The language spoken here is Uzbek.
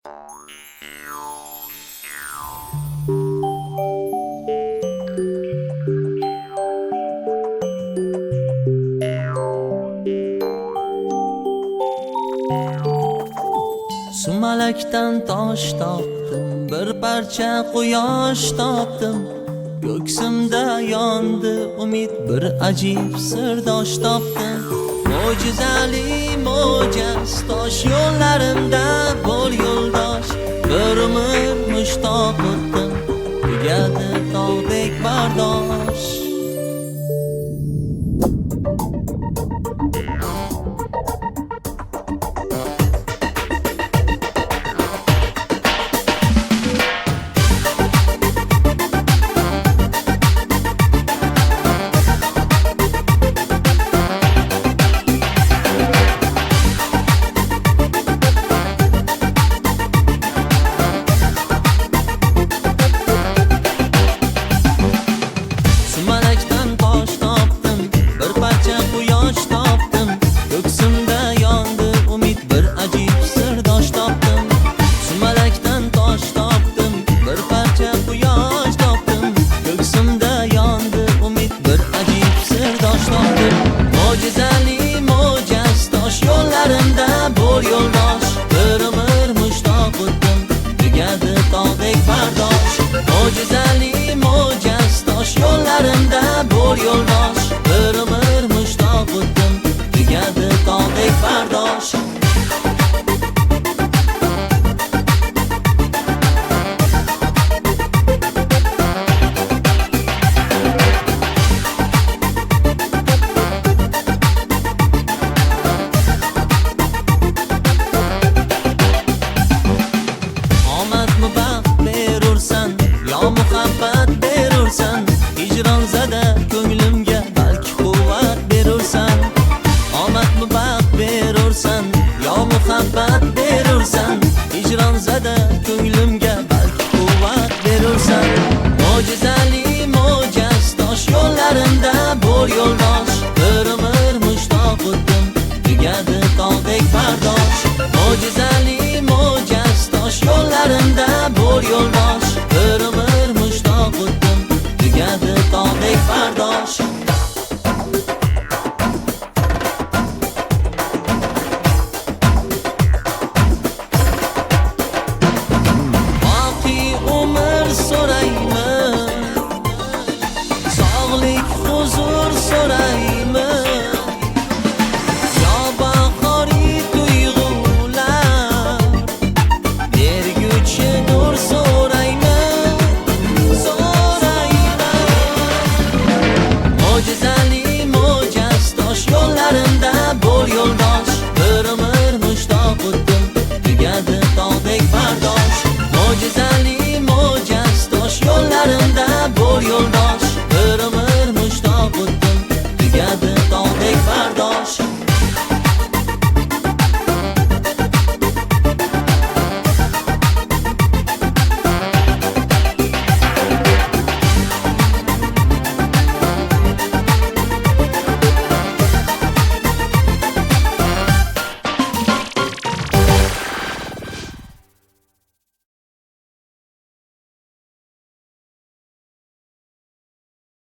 Sumalakdan tosh topdim, bir parcha quyosh topdim. Ko'ksimda yondi umid, bir ajib sirdosh topdim. Mo'jizali mo'jaz tosh yo'llarimda bo'l yo'ldosh. Bir umr mushtoq o'tdim, tugadi tog'dek bardosh. Mo'jizali mo'jaz tosh yo'llarimda bo'l yo'ldosh. Bir umr mushtoq o'tdim, tugadi tog'dek bardosh. Omadmi baxt berursan, yo muhabbat berursan, hijron zada ko'nglimga balki quvvat berursan. Omadmi baxt berursan, yo muhabbat berursan, hijron zada ko'nglimga balki quvvat berursan. Mo'jizali mo'jaz tosh yo'llarimda bo'l yo'ldosh. Bir umr mushtoq o'tdim, tugadi tog'dek bardosh. Mo'jizali mo'jaz tosh yo'llarimda bo'l yo'ldosh. Bir umr mushtoq o'tdim, tugadi tog'dek bardosh. Baqiy umr so'rayman, sog'lik huzur so'rayman. Yo bahoriy tuyg'ular, berguchi nur so'rayman, so'rayman. Mo'jizali mo'jaz tosh yo'llarimda bo'l yo'ldosh. Bir umr mushtoq o'tdim, tugadi tog'dek bardosh. Mo'jizali mo'jaz tosh yo'llarimda bo'l yo'ldosh.